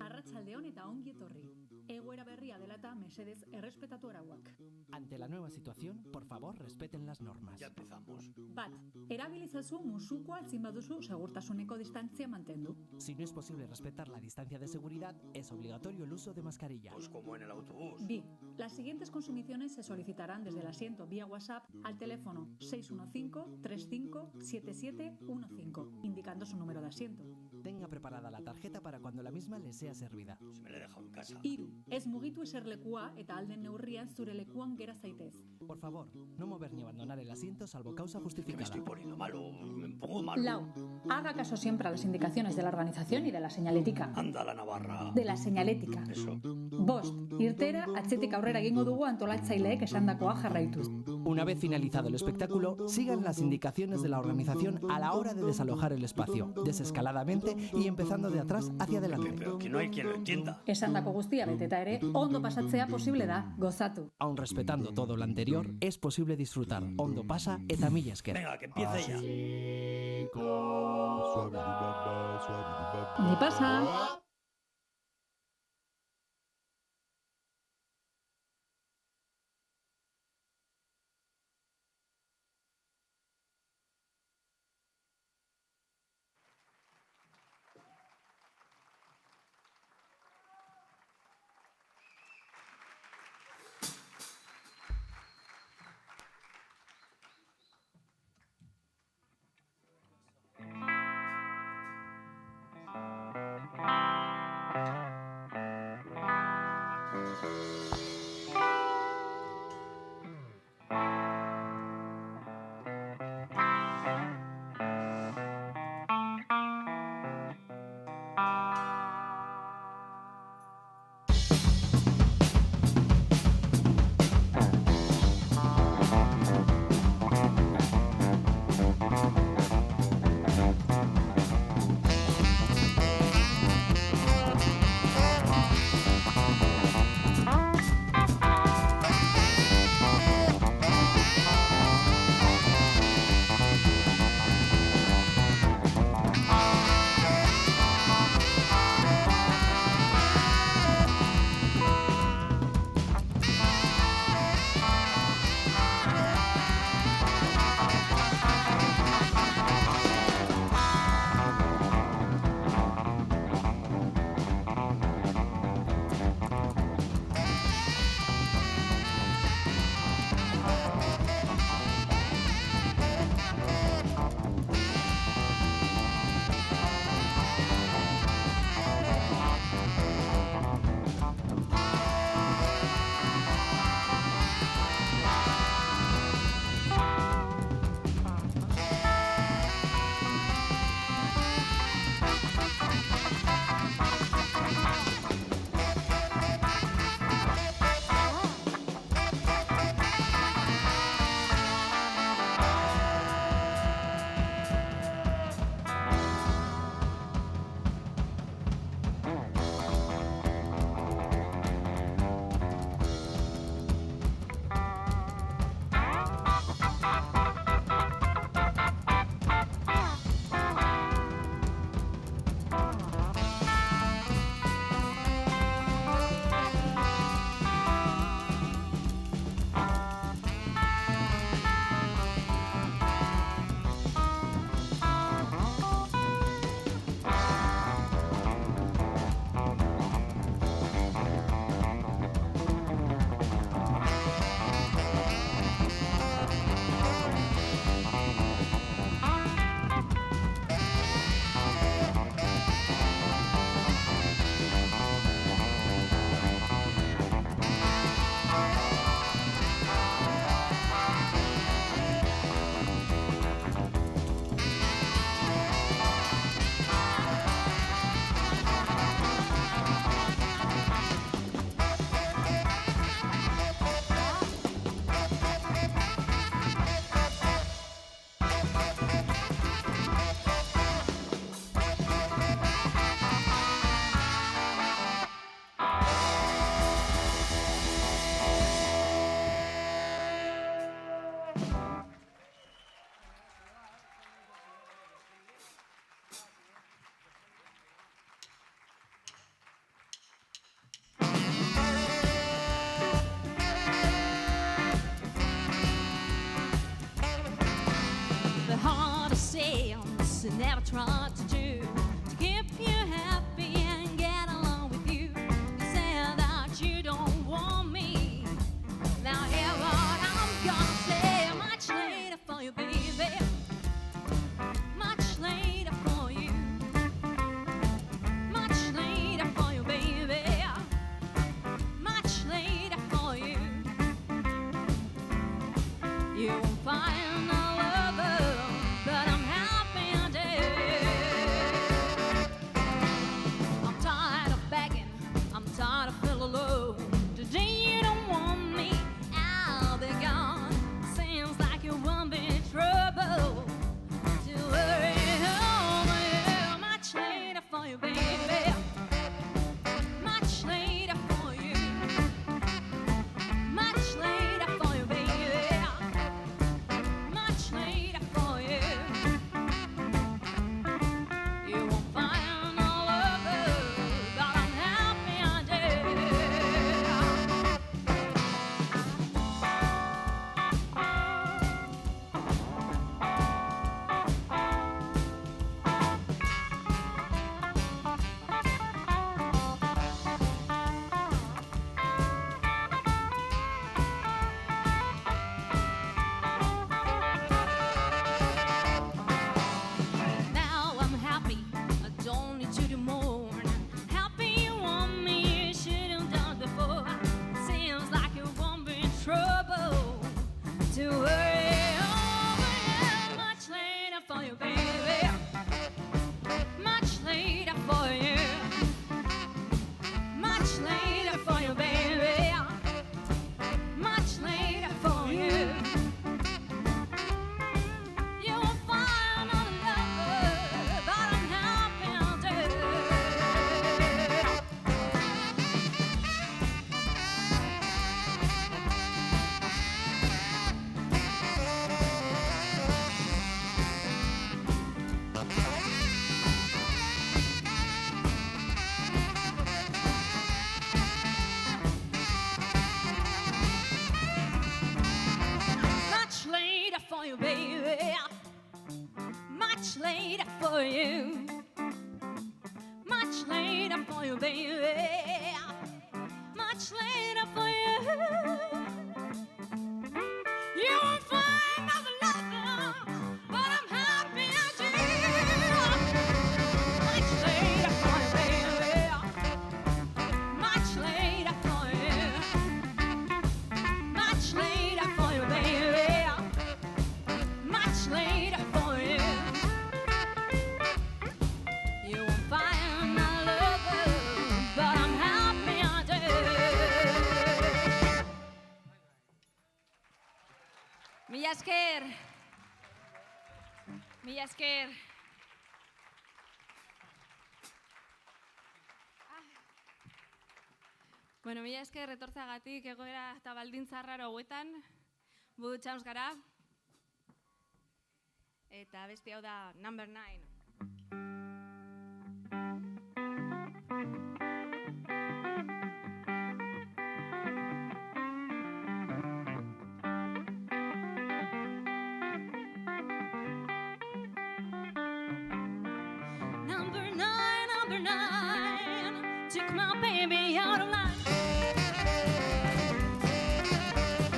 Arratsaldeon eta ongi etorri. Egoera berria dela eta mesedez errespetatu arauak. Ante la nueva situación, por favor, respeten las normas. Ya empezamos. Bat, erabilizazu musukoa altzin baduzu segurtasuneko distantzia mantendu. Si no es posible respetar la distancia de seguridad, es obligatorio el uso de mascarilla. Pues como en el autobús. Bi, las siguientes consumiciones se solicitarán desde el asiento vía WhatsApp al teléfono 615-35-7715, indicando su número de asiento. Tenga preparada la tarjeta para cuando la misma le sea servida. Se me la he dejado en casa. Hiru, ez mugitu eserlekua eta alden neurrian zure lekuan gera zaitez. Por favor, no mover ni abandonar el asiento salvo causa Que me justificada. estoy poniendo malo. Me pongo malo. Lau, haga caso siempre a las indicaciones de la organización y de la señalética. Anda la Navarra. De la señalética. Eso. Bost, irtera atzetik aurrera egingo dugu antolatzaileek esandakoa jarraituz. Una vez finalizado el espectáculo, sigan las indicaciones de la organización a la hora de desalojar el espacio, desescaladamente y empezando de atrás hacia adelante. Pero que no hay quien lo entienda. Esandako guztia beteta ere, ondo pasatzea posible da, gozatu. Aun respetando todo lo anterior, es posible disfrutar. Ondo pasa eta mila esker. Venga, que empiece ya. Ondi pasa! never tried to do to keep you happy and get along with you. You said that you don't want me. Now hear what I'm gonna say. Much later for you, baby. Much later for you. Much later for you, baby. Much later for you. You won't find a lover, but I'm happy I did. I'm tired of begging, I'm tired of feeling alone. Today you don't want me, I'll be gone. Seems like you won't be in trouble. To worry over you. Much later for you, baby. Much later for you. Much later for you, baby. Much later for you. You won't find a lover, but I'm happy I did. Now I'm happy, I don't need you to mourn. Happy you want me, you should have done before. Seems like you won't be in trouble. To worry over you. Much later for you, baby. Much later for you. Much later for you, baby. Much later for you. You won't find another lover, but I'm happy I did. Much later for you, baby. Much later for you. Much later for you, baby. Much later for you. You won't find another lover, but I'm happy I did. Much later for you, baby. Much later for you. Much later for you, baby. Much later for you. You won't find my lover, but I'm happy I did. Mila esker. Mila esker. Bueno, mila esker etortzagatik egoera eta baldintza arraro hauetan. Bu txauz gara. Eta beste hau da number 9. Number nine, took my baby out of line.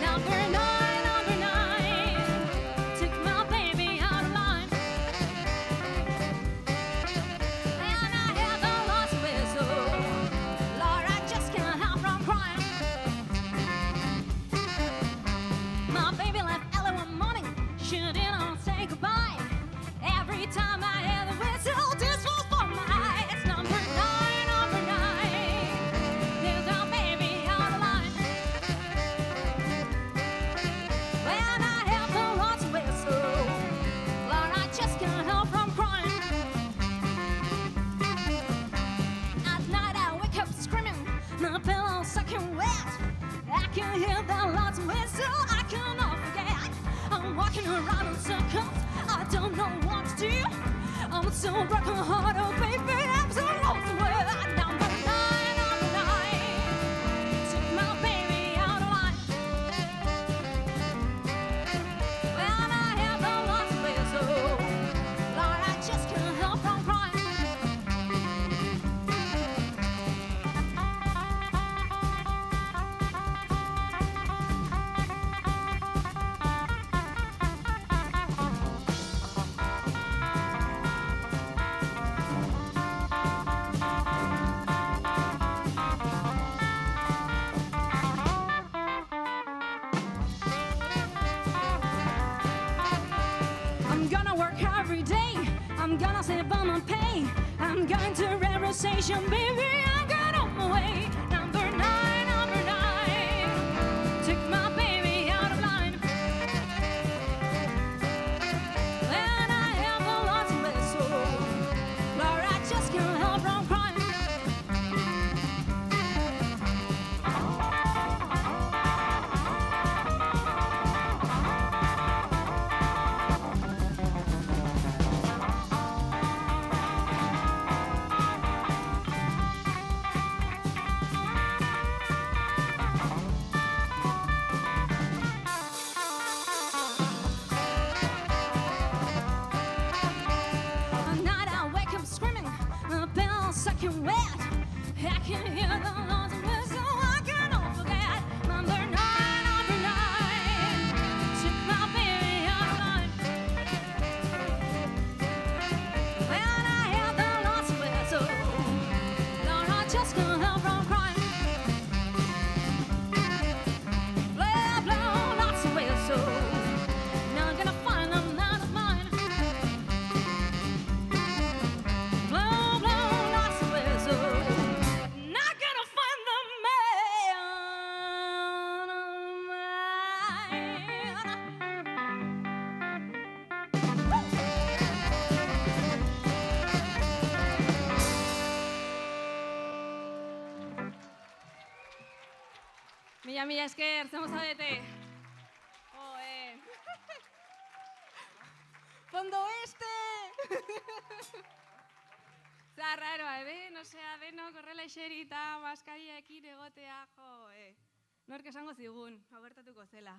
Number nine, took my baby out of line. And I had the lost whistle, Lord, I just can't help from crying. My baby left early one morning, she didn't say goodbye. Every time I hear the whistle, this was for my eyes. Number nine, there's our baby out of line. When I hear the lost whistle, Lord, I just can't help from crying. At night I wake up screaming, my pillow soaking wet. I can hear the lost whistle, I cannot forget. I'm walking around in circles, I don't know what to do. I'm so broken heart, oh baby, I'm so lost away. Number nine, took my baby out of line. When I hear the lost whistle, Lord, I just can't I'm gonna work every day. I'm gonna save all my pay. I'm going to railroad station, baby. I'm going on my way. Number nine, number nine. Took my baby out of line. And I have a lot to miss, so Lord, I just can't help from crying. At night I wake up screaming, the bell's sucking wet. I can hear the alarms whistle, I cannot forget. Number nine, took my baby out of line. When I hear the alarms whistle, Lord, I just can't help from crying. Blow, blow, lots of whistles, not gonna find them out of mine. Blow, blow, lots of whistles, not gonna find the man of mine. Mila esker, zer zaudete? Fondo este! Zer raroa, no sea, denok horrela eserita, maskariekin egotea, Nork esango zigun, agertatuko zela.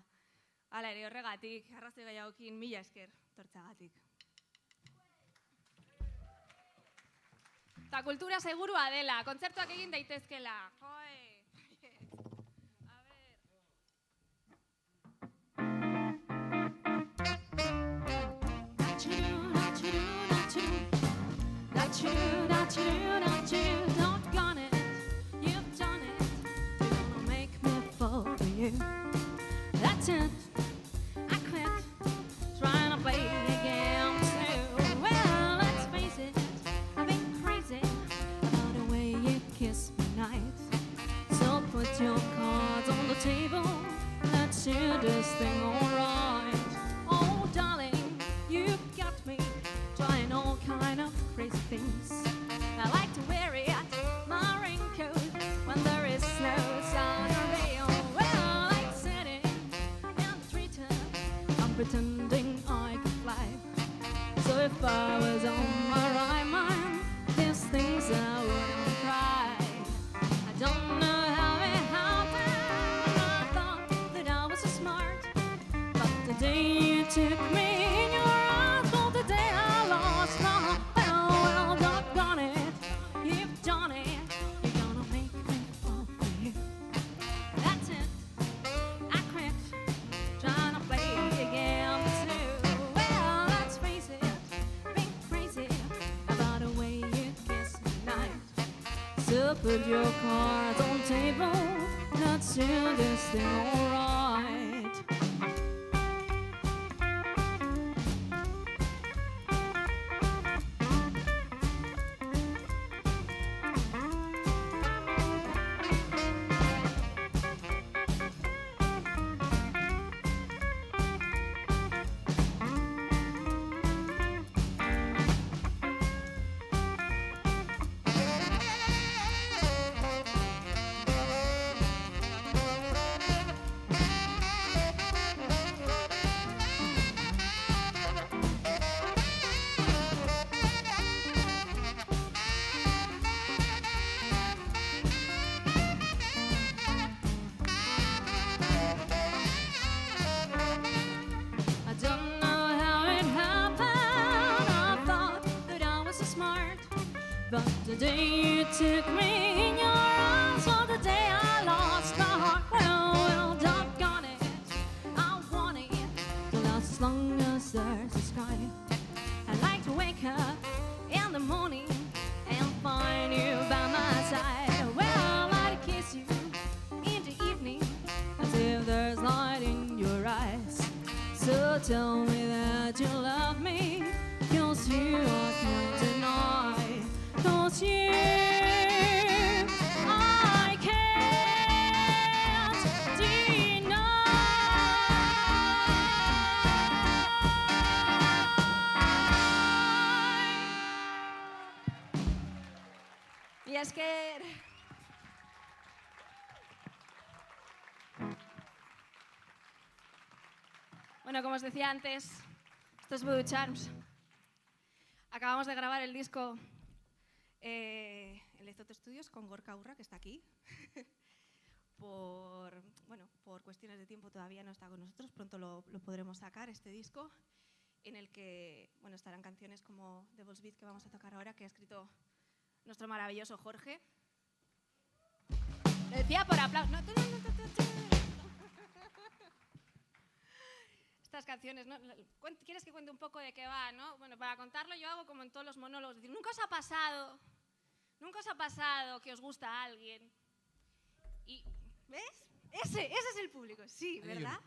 Hala ere, horregatik, arrazoi gehiagokin, mila esker, tortzagatik. Ta kultura segurua dela, kontzertuak egin daitezkela. A ver. Doggone it, you've done it. You're gonna make me fall for you. That's it, I quit trying to play the game too. Well, let's face it, I've been crazy about the way you kiss me night. So put your cards on the table, let's do this thing alright. Oh darling, you've got me trying all kind of crazy things. I like to wear it, my raincoat, when there is snow, sun or rain. Well, like sitting in the treetop, I'm pretending I can fly. So if I was on my right mind, these things I wouldn't cry. I don't know how it happened, I thought that I was so smart. But the day you took me in your arms, well, the day I lost my heart. Well, doggone it, you've done it. You're gonna make me fall for you. That's it, I quit trying to play the game too. Well, let's face it, being crazy about the way you kiss me night. So put your cards on the table, let's do this thing alright. But the day you took me in your arms, or the day I lost my heart, well, doggone it, I want it to last as long as there's a sky. I like to wake up in the morning and find you by my side. Well, I'd kiss you in the evening as if there's light in your eyes. So tell me that you love me, you can't deny. 'Cause you, I can't deny. Y es que... Bueno, como os decía antes, esto es Voodoo Charms. Acabamos de grabar el disco en Lezoto Studios con Gorka Urra, que está aquí. Por cuestiones de tiempo todavía no está con nosotros, pronto lo podremos sacar, este disco, en el que estarán canciones como Devil's Beat, que vamos a tocar ahora, que ha escrito nuestro maravilloso Jorge. Lo decía por aplauso. No. Estas canciones, ¿no? ¿Quieres que cuente un poco de qué va, no? Bueno, para contarlo yo hago como en todos los monólogos, decir, ¿nunca os ha pasado que os gusta a alguien? Y, ¿ves? Ese es el público, sí, ¿verdad?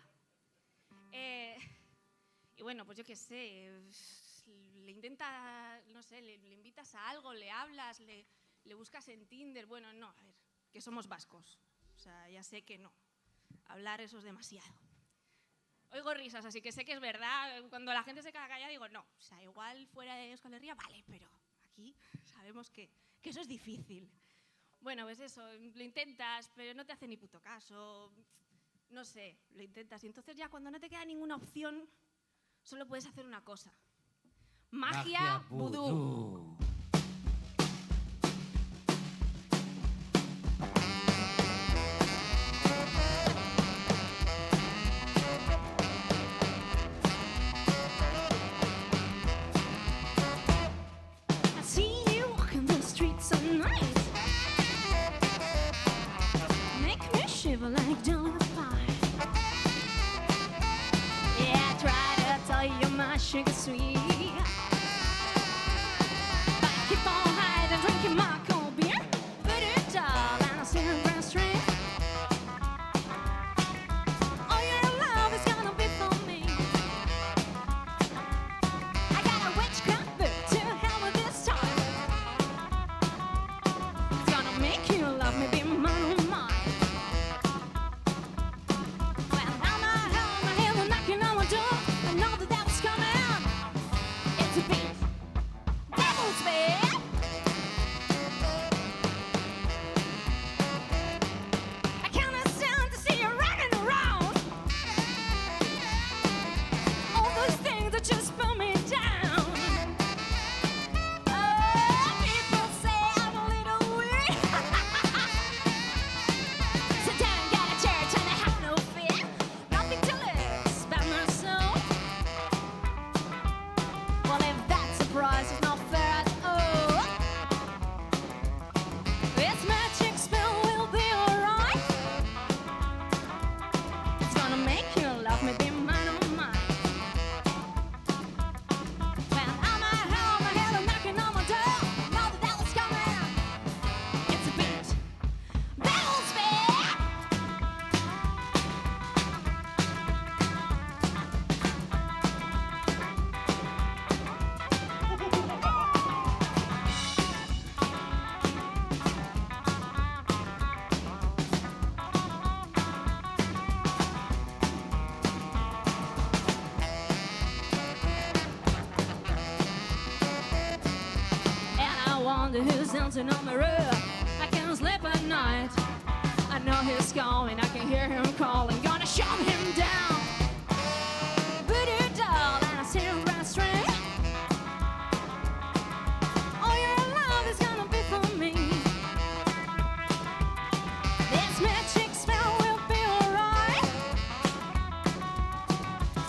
Y bueno, pues yo qué sé, le invitas a algo, le hablas, le buscas en Tinder, bueno, no, a ver, que somos vascos, o sea, ya sé que no, hablar eso es demasiado. Oigo risas, así que sé que es verdad. Cuando la gente se queda callada digo, no, o sea, igual fuera de Euskal Herria, vale, pero aquí sabemos que eso es difícil. Bueno, pues eso, lo intentas, pero no te hace ni puto caso. No sé, lo intentas. Y entonces ya cuando no te queda ninguna opción, solo puedes hacer una cosa. Magia vudú. Like Jellyfy. Yeah, I try to tell you my sugar sweet, but I keep on hiding, drinking my cold beer. But it's all and I see a grand string. Oh, your love is gonna be for me. I got a witchcraft book to hell with this time. It's gonna make you love me, be mine. Who's dancing on the roof? I can't sleep at night. I know he's calling, I can hear him calling. Gonna shut him down. Voodoo doll and a silver string. Oh, your love is gonna be for me. This magic spell will be alright.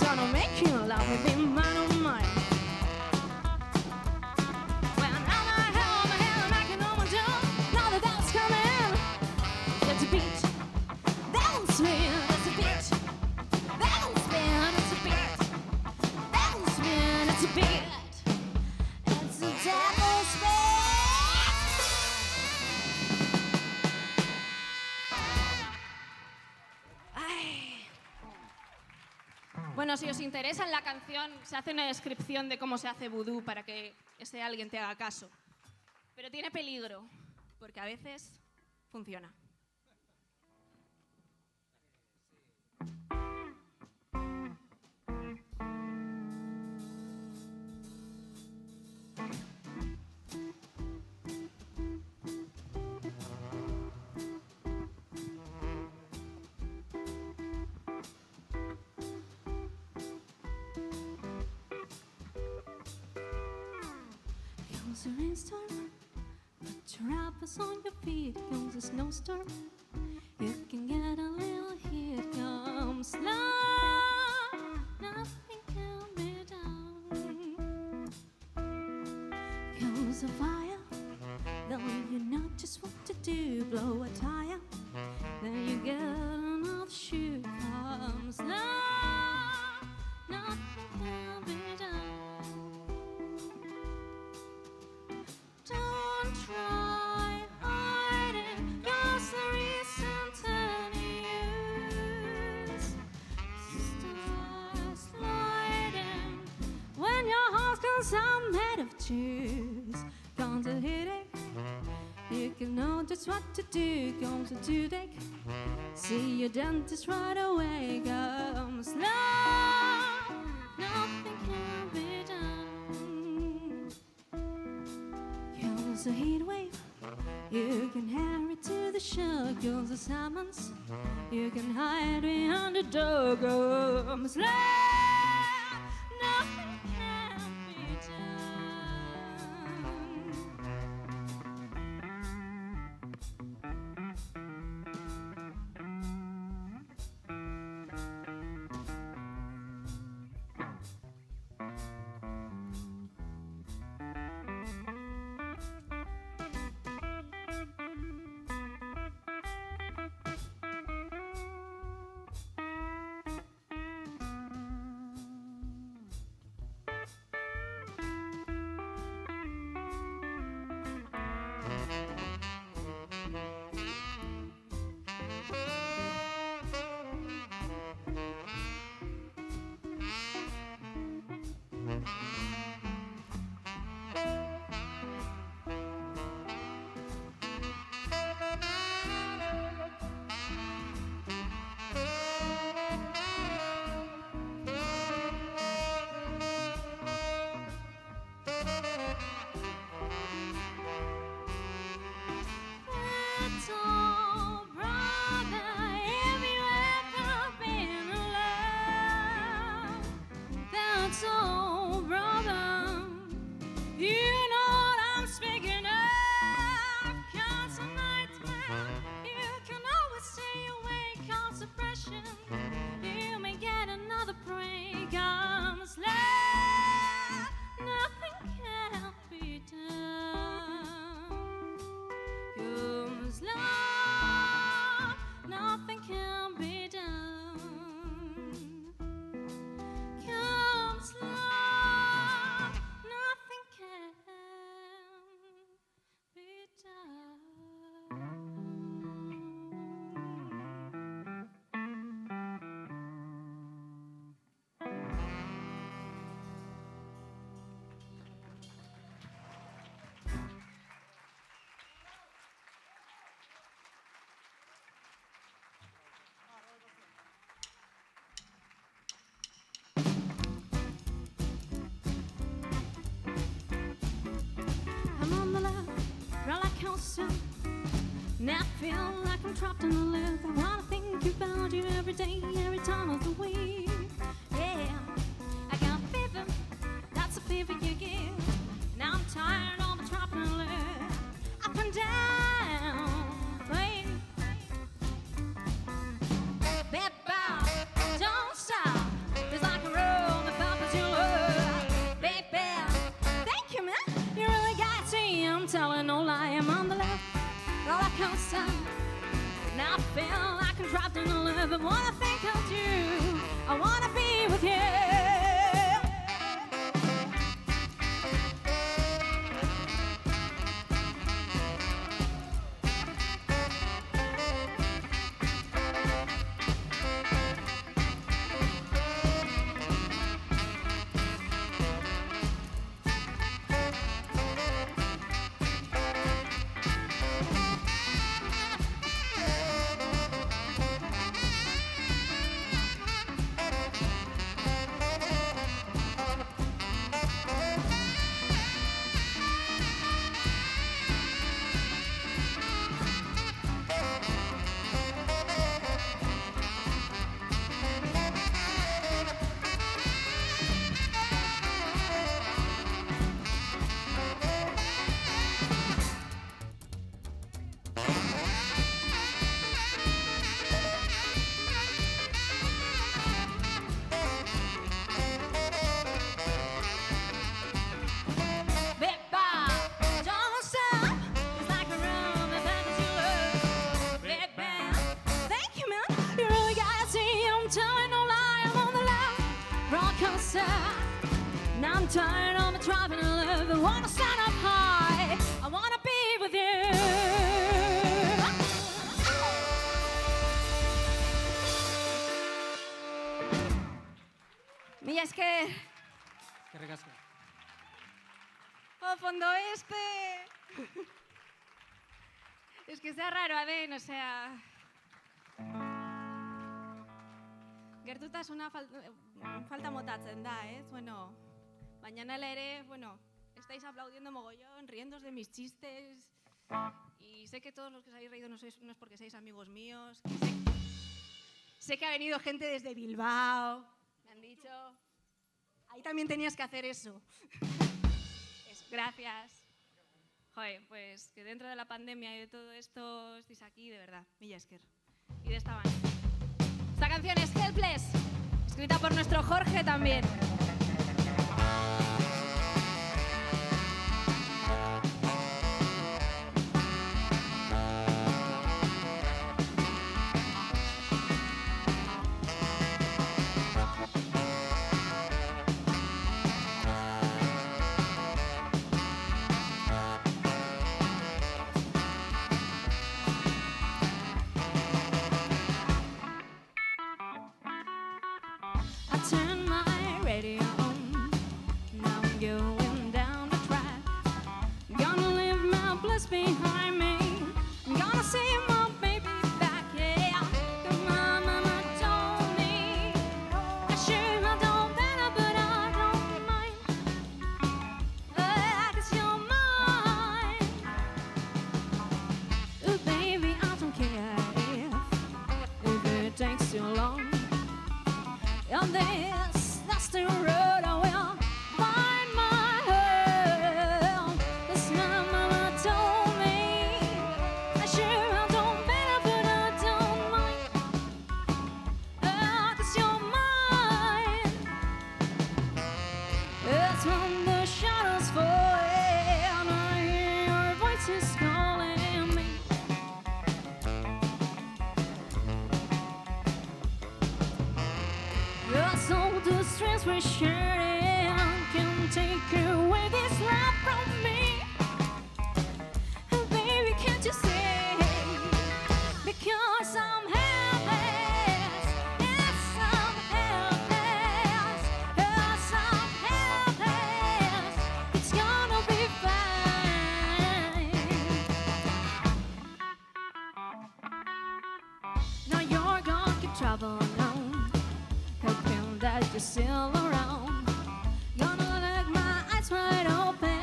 Gonna make you love me, be mine, oh mine. Beat. That's me, that's a beat. Bueno, si os interesa en la canción, se hace una descripción de cómo se hace vudú para que ese alguien te haga caso. Pero tiene peligro, porque a veces funciona. Comes a rainstorm, put your apples on your feet. Comes a snowstorm, you can get a little heat. Comes love, nothing can be done. Comes a fire, though you know just what to do. Blow a tire, then you get another shoe. Comes love, nothing can be done. Don't try hiding, 'cause there isn't any use. Start sliding when your heart comes out made of juice. Comes a headache, you can know just what to do. Comes a toothache, see your dentist right away. Comes love, nothing can be done. Comes a heat wave, you can hear it to the shore. Comes the summons, you can hide behind the door. Comes love, nothing can be done. Little brother, if you ever been in love, that's all, brother. You know what I'm speaking of. 'Cause a nightmare, you can always stay awake. 'Cause depression, you may get another break. Comes love, nothing can be done. Comes love, nothing can be done. Comes love, nothing can be done. I'm on the left, roller coaster. Now I feel like I'm trapped in a loop. I wanna think about you every day, every time of the week. Yeah, I got fever, that's a fever you give. Now I'm tired of the trapped in a loop. Up and down, wait. Bad bow, don't stop. It's like a roll the purpose you love. Big bear, thank you, man. You really got to see. I'm telling no lie. I'm on the left, roller coaster. Now I feel like I'm trapped in a loop. But what I think I'll do, I want I'm tired of driving and live. I wanna stand up high. I wanna be with you. Mila esker. Eskerrik asko. Oh, fondo este. Es que sea raro, Aden, o sea... Gertutasuna falta motatzen da, ¿eh? Bueno, mañana ere, bueno, estáis aplaudiendo mogollón, riéndoos de mis chistes. Y sé que todos los que os habéis reído no es porque seáis amigos míos. Sé que ha venido gente desde Bilbao, me han dicho. Ahí también tenías que hacer eso. Gracias. Joder, pues que dentro de la pandemia y de todo esto estéis aquí, de verdad, mila esker. Y de esta manera. Esta canción es Helpless, escrita por nuestro Jorge también. Turn my radio on. Now I'm going down the track. Gonna leave my bliss behind me. I'm gonna see my baby back. Yeah, 'cause my mama told me I should have done better, but I don't mind. 'Cause you're mine. Ooh, baby, I don't care if it takes too long. On this, that's the road I will find my home. 'Cause my mama told me I should have done better, but I don't mind. 'Cause you're mine. It's when the shadows fall and I hear your voices calling me. Yes, all the strengths we're sharing can take away this love from me. And baby, can't you see? Because I'm helpless. Yes, I'm helpless. Yes, I'm helpless. It's gonna be fine. Now you're gonna keep traveling on. Hoping that you're still around. Gonna let my eyes wide open.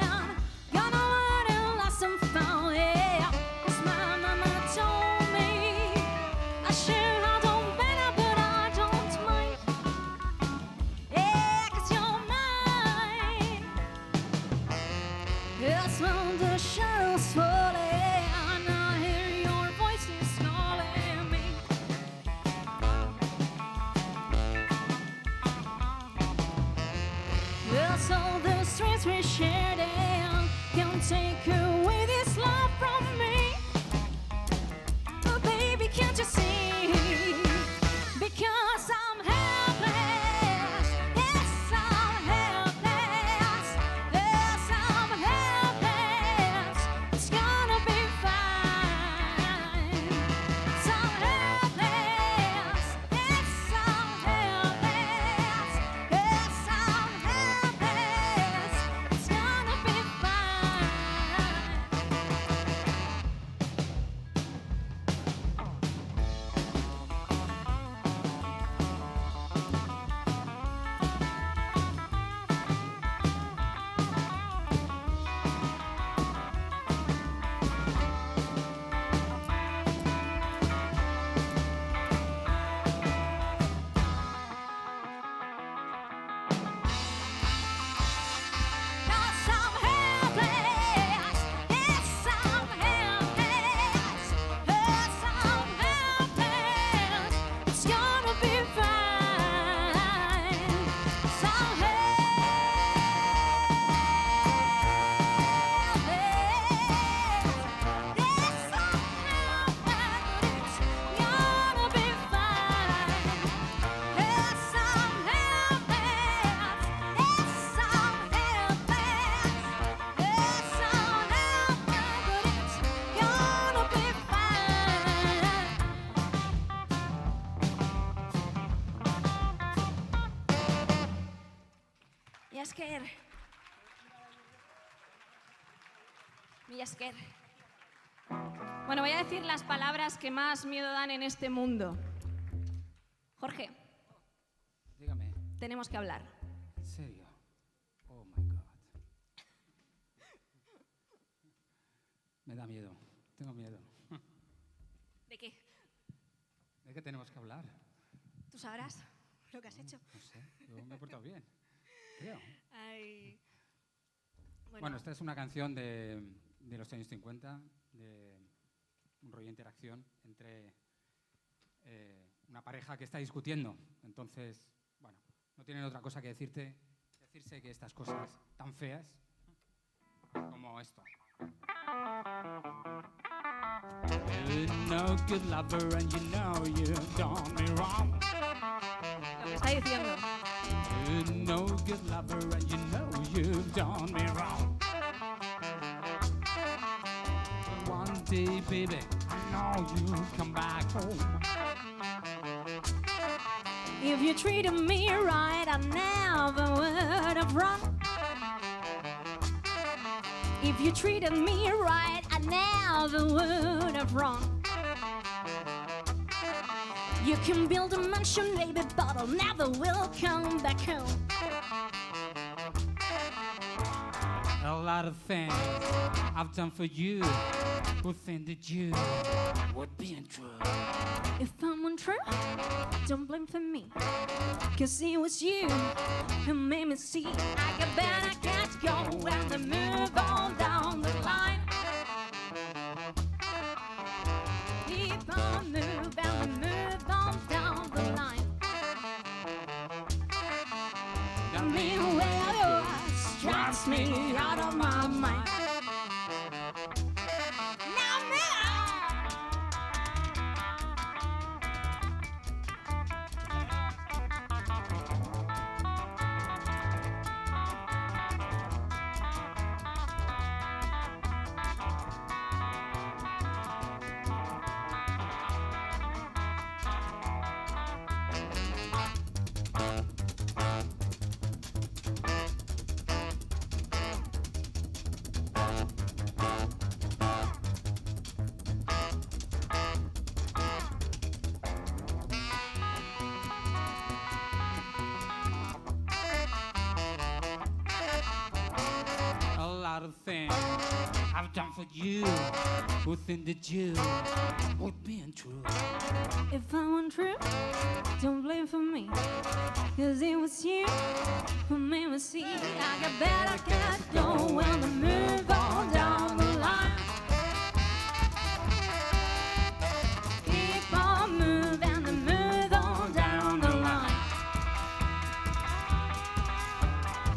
Gonna learn and lost and found. Yeah, 'cause my mama told me I should have done better, but I don't mind. Yeah, 'cause you're mine. It's when the shadows fall and I hear your voices calling me. Yes, all the strengths we shared and can take away this love from me. Oh, baby, can't you see? Because I'm helpless. Yes, I'm helpless. Yes, I'm helpless. It's gonna be fine. So I'm helpless. Yes, I'm helpless. Yes, I'm helpless. It's gonna be fine. esker. Mila esker. Bueno, voy a decir las palabras que más miedo dan en este mundo. Jorge, Dígame, tenemos que hablar. ¿en serio? Oh my God. Me da miedo, tengo miedo. ¿De qué? ¿De qué tenemos que hablar? Tú sabrás lo que has hecho. No sé, yo me he portado bien, creo. Ay. Bueno, esta es una canción de los años 50, de un rollo de interacción entre una pareja que está discutiendo. Entonces, bueno, no tienen otra cosa que decirse que estas cosas tan feas como esto. You're no good lover and you know you've done me wrong. Lo que está diciendo. You're no good lover and you know you've done me wrong. One day, baby, I know you'll come back home. If you treated me right, I never would have run. If you treated me right, I never would have run. You can build a mansion, baby, but I never will come back home. A lot of things I've done for you who think that you would be untrue. If I'm untrue, don't blame for me, 'cause it was you who made me see I got better, I can't go and move on down the line. Keep on moving and move on down the line. The mean way of yours drives me out of my mind. Now move on. A lot of things I've done for you who think that you would be untrue. If I'm untrue, don't blame for me, 'cause it was you who made me see I got better, can't go and move on down the line. Keep on moving and move on down the line.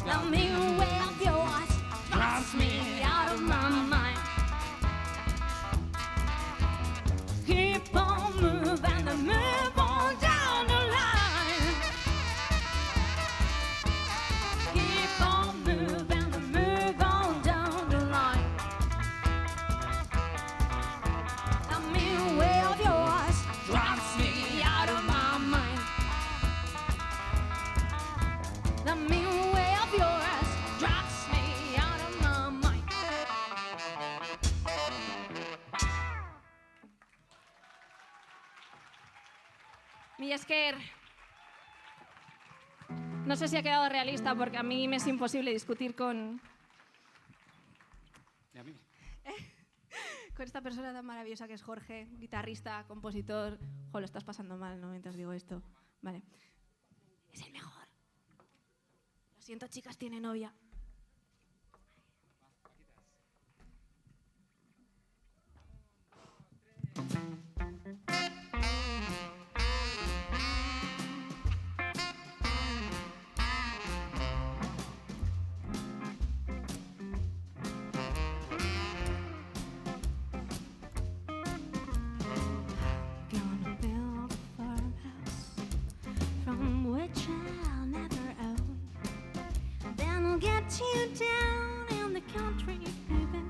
The mean way of yours drives me out of my mind. Keep on moving and move on down the line. Keep on moving and move on down the line. The mean way of yours drives me out of my mind. The mean way of yours drives me out of my mind. Mi esker. No sé si ha quedado realista porque a mí me es imposible discutir con ¿Y a mí? esta persona tan maravillosa que es Jorge, guitarrista, compositor. Jo, lo estás pasando mal, ¿no? Mientras digo esto. Vale. Es el mejor. Lo siento, chicas, tiene novia. Gonna build a farmhouse from which I'll never own. Then I'll get you down in the country, baby,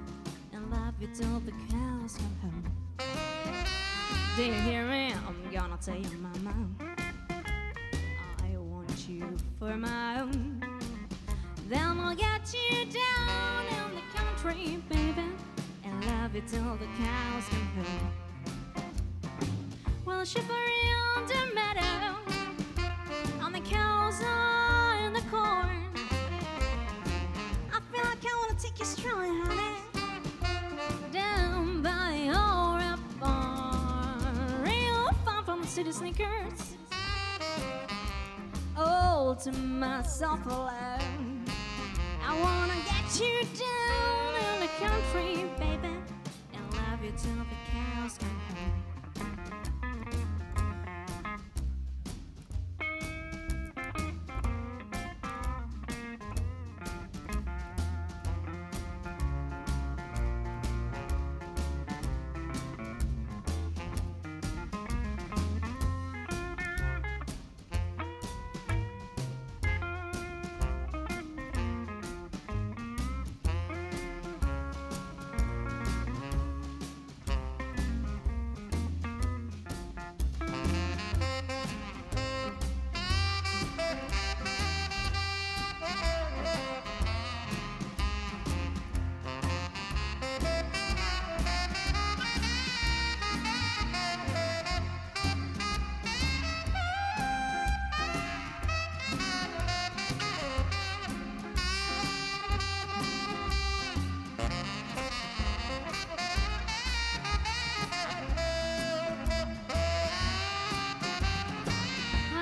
and love you till the cows come home. Do you hear me? I'm gonna tell you, mama, I want you for my own. Then I'll get you down in the country, baby, and love you till the cows come home. We'll shiver on the meadow, and the cows are in the corn. I feel like I wanna take you strolling, honey, down by the old red barn, real far from the city sneakers. All to myself alone. I wanna get you down in the country, baby, and love you till the cows come home.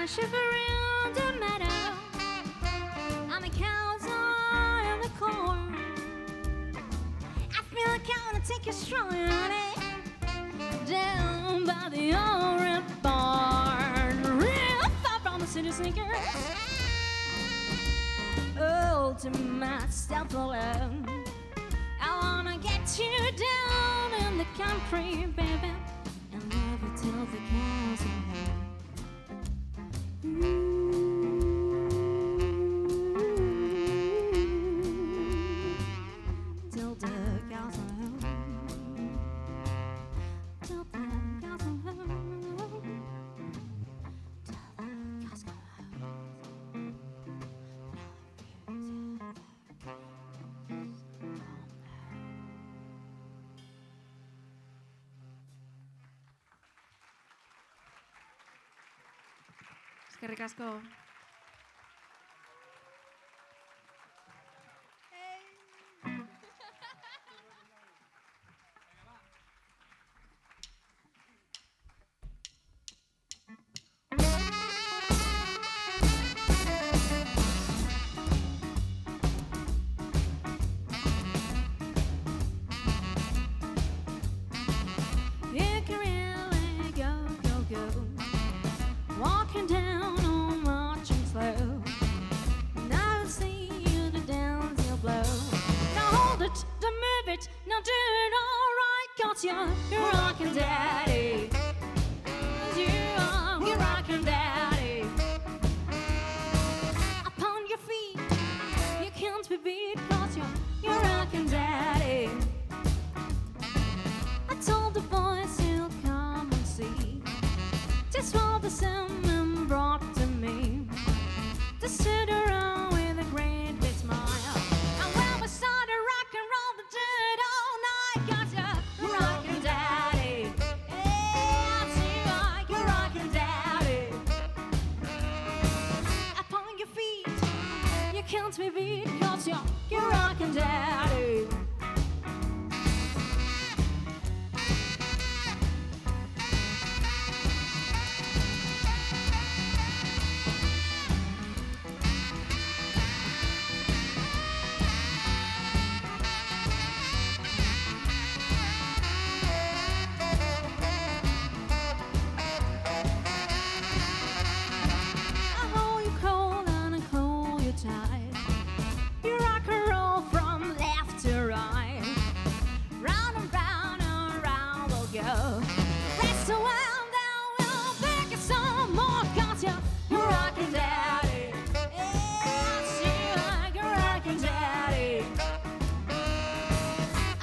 Shiver in the meadow, and the cows are in the corn. I feel like I wanna take you strolling, honey, down by the old red barn, real far from the city sneakers. All to myself alone. I wanna get you down in the country, baby, and love you till the cows come home. Till the cows are home. Till the cows are home. Till the cows come home. Eskerrik asko. You can really go, go, go, walking down on marching slow. Now I see you the dance you'll blow. Now hold it, don't move it, now do it all right. 'Cause you're rockin' daddy. You're rockin' daddy. Upon your feet, you can't be beat. 'Cause you're rockin' daddy. I told the boys he'll come and see just what the salmon brought to me. To sit around with a great big smile. And when we started rock and roll, we did it all night. 'Cause you're rockin' daddy. Yeah, I see you're rockin' daddy. Upon your feet, you can't be beat. 'Cause you're rockin' daddy. I hold you cold and I hold you tight. You rock and roll from left to right. Round and round we'll go. Rest a while, then we'll pick it some more. 'Cause you're rockin' daddy. Yeah, I see you're rockin' daddy.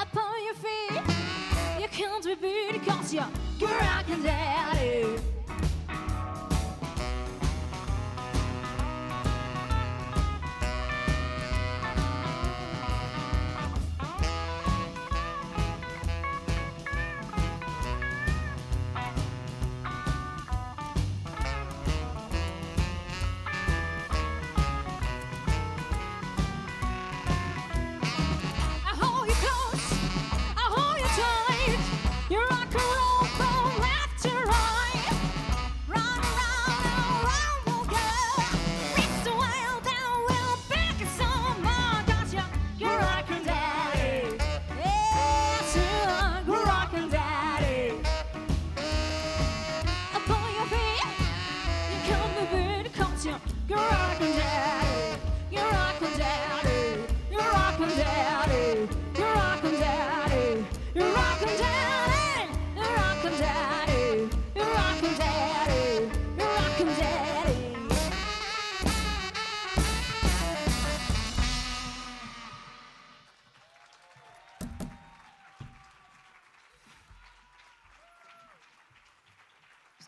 Upon your feet, you can't be beat. 'Cause you're rockin' daddy.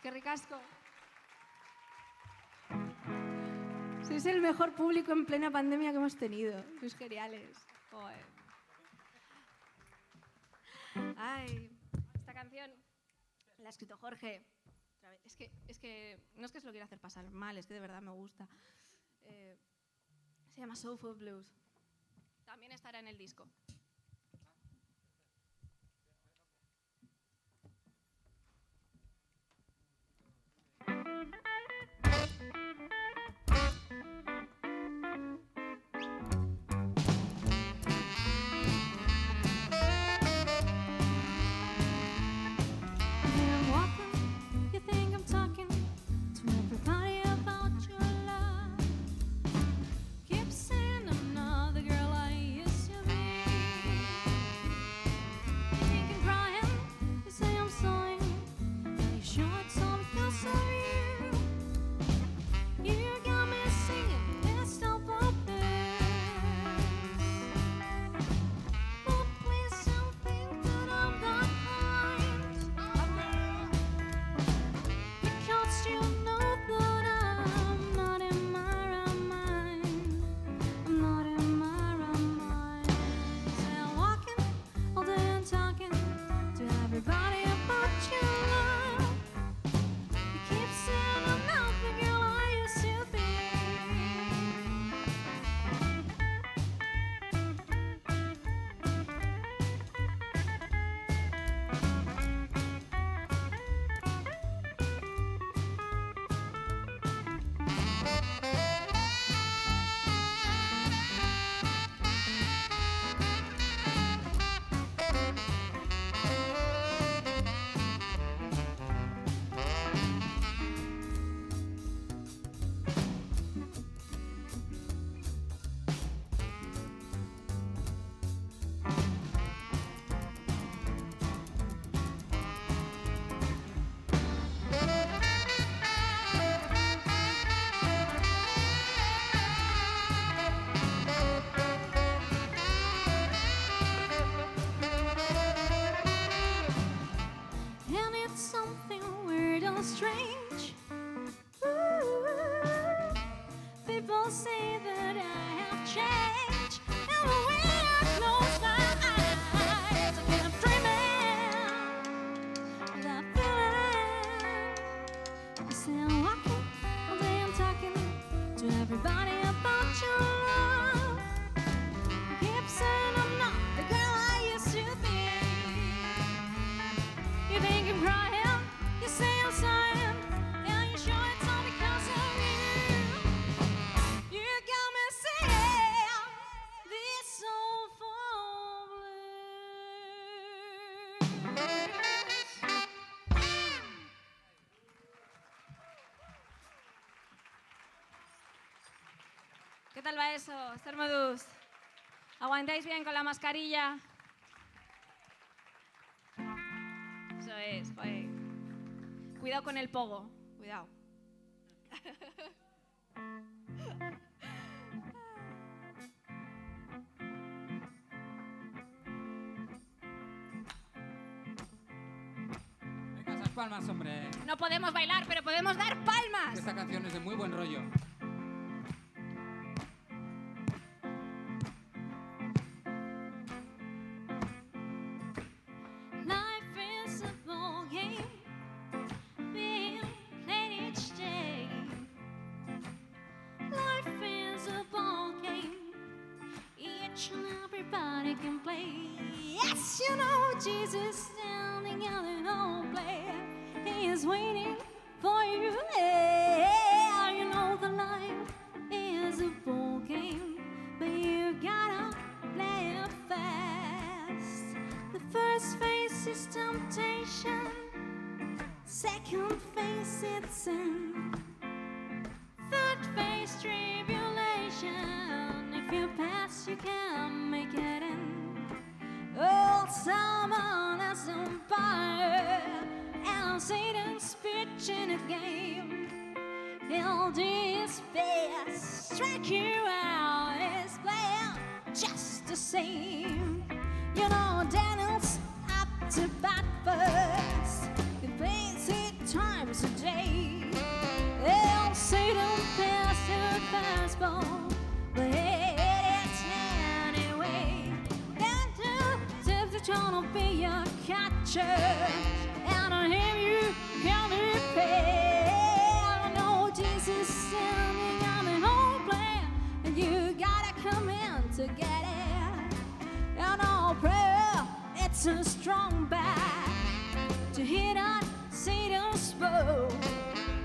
Eskerrik asko. Sois el mejor público en plena pandemia que hemos tenido. Sois geniales. Joder. Ay, esta canción la ha escrito Jorge. Otra vez. Es que no es que se lo quiera hacer pasar mal, es que de verdad me gusta. Se llama Soulful Blues. También estará en el disco. Strange. Ooh, people say that I have changed, and the way I close my eyes, I keep dreaming that feeling. You say I'm walking all day, I'm talking to everybody about your love. You keep saying I'm not the girl I used to be. You think I'm crying? You say I'm sighing, yeah, you sure it's all because of you. You got me singing these soulful blues. ¿Qué tal va eso, Sermodus? ¿Aguantáis bien con la mascarilla? Eso es, joder. Cuidado con el pogo, cuidado. Venga, esas palmas, hombre. No podemos bailar, pero podemos dar palmas. Esta canción es de muy buen rollo. Yes, you know Jesus standing out in old play. He is waiting for you. Yeah, you know the life is a ball game, but you gotta play it fast. The first phase is temptation, second phase it's sin, third phase tribulation. If you pass, you can make it in. Oh, someone has empire, and Satan's pitching a game. He'll do his best, strike you out, his plan just the same. You know, Daniel's up to bat first. The basic times are church, and I hear you hear me pray. I know Jesus standing on the whole plan, and you gotta come in to get it. And all prayer, it's a strong back to hit on Satan's bow.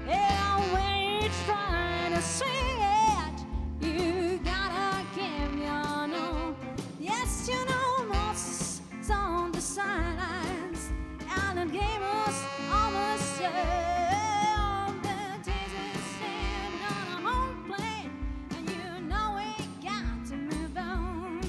And when you're trying to sing it, you gotta give your no. Yes, you know most on the sidelines, and the gamers on the side. The Jesus stand on a home plate, and you know we got to move on.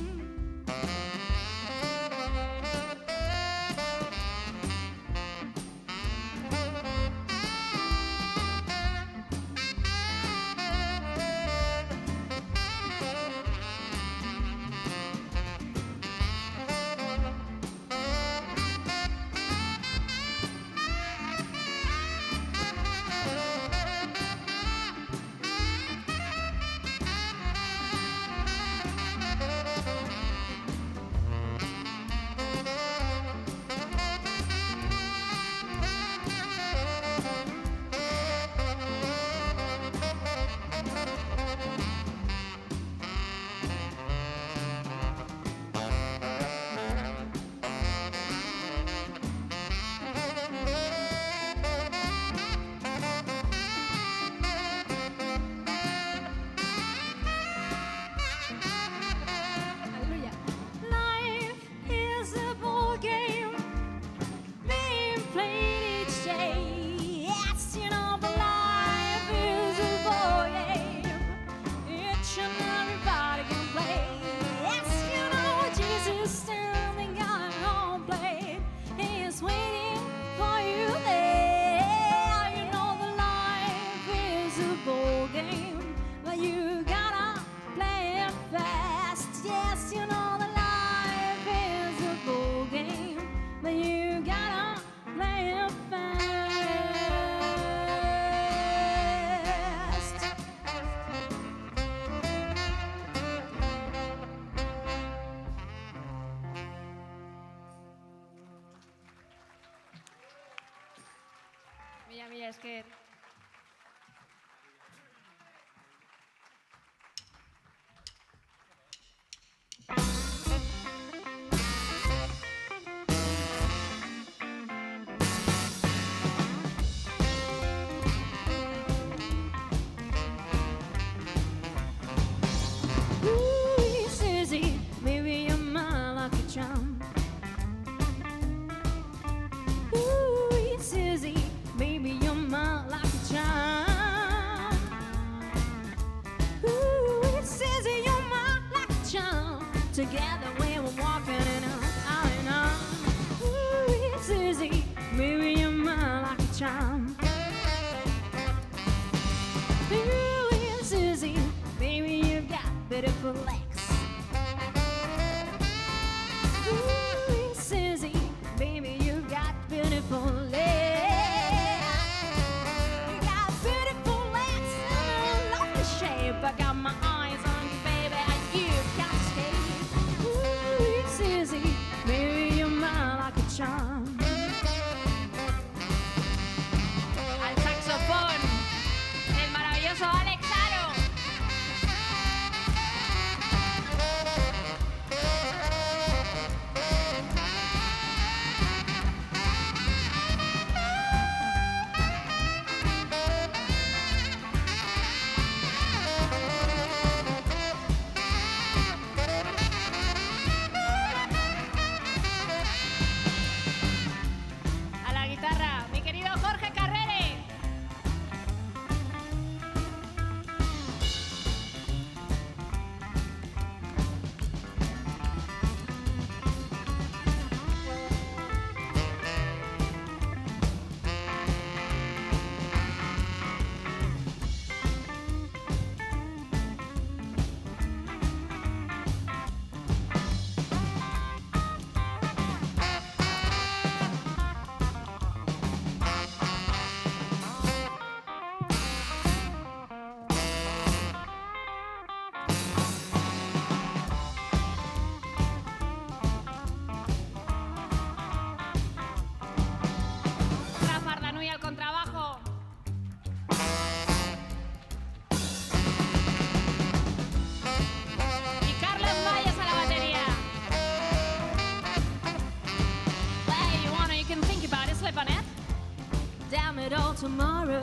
Hallelujah. Life is a ball game being played each day. Yes, you know, but life is a ball game. Each and everybody can play. Yes, you know, Jesus standing on home plate. He is waiting for you there. You know, the life is a ball game, but you gotta play it fast. Yes, you know, the life is a ball game, but you gotta play it fast. Mila esker. Ooh, Susie, maybe you're my lucky charm. Ooh, Susie, maybe you're my lucky charm. Ooh, Susie, you're my lucky charm. Together we were walking in and on. Ooh, Susie, maybe you're my lucky charm. Ooh, Susie, baby, you got beautiful legs. Ooh, Susie, baby, you got beautiful legs. You got beautiful legs and a lovely shape. I got my eyes on you, baby, and you got to stay. Ooh, Susie, baby, you're my lucky charm. Al saxofón, el maravilloso Alex Aro. tomorrow.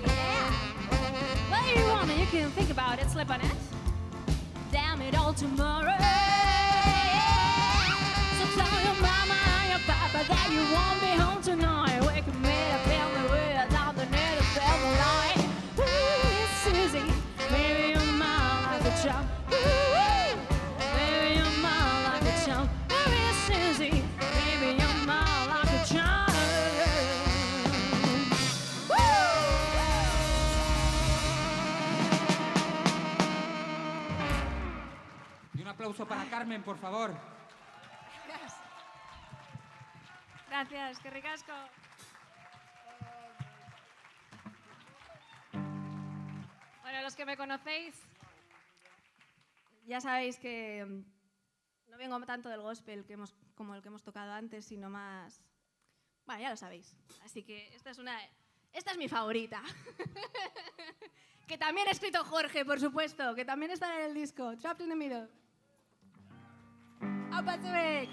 Yeah. Well, you want it, you can think about it, slip on it. Damn it all tomorrow. So tell your mama and your papa that you won't be home tonight. Wake up, made up in the woods out the net of the light. Ooh, it's Susie, maybe you're mine like a chump. Ooh, maybe you're mine like a chump. Maybe it's Susie, maybe you're mine like a chump. Y un aplauso para Carmen, por favor. Gracias, que ricasco. Bueno, los que me conocéis, ya sabéis que no vengo tanto del gospel como el que hemos tocado antes, sino más... Bueno, ya lo sabéis. Así que esta es mi favorita. Que también ha escrito Jorge, por supuesto, que también está en el disco. Trapped in the Middle. ¡A Pacific!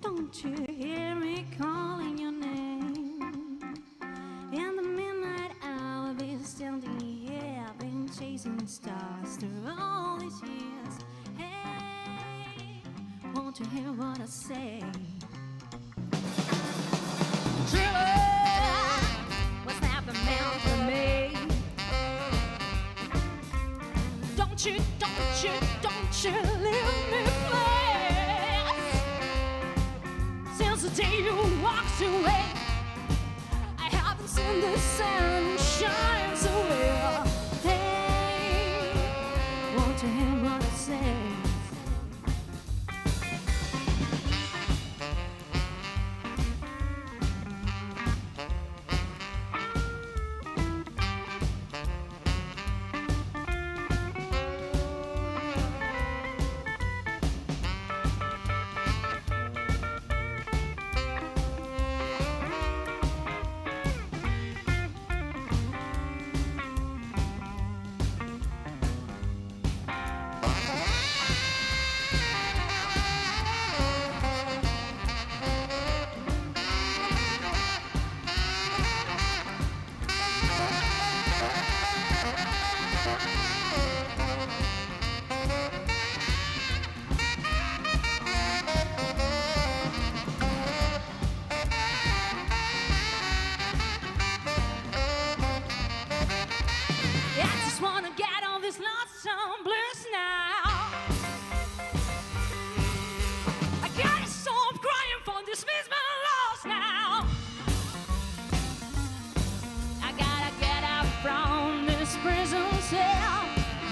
Don't you hear me calling your name? In the midnight hour, I've been standing here, I've been chasing stars through all these years. Hey, won't you hear what I say? True, was that the man for me? Don't you leave me, please. Since the day you walked away, I haven't seen the sun shine so well. Hey, won't you hear what I say?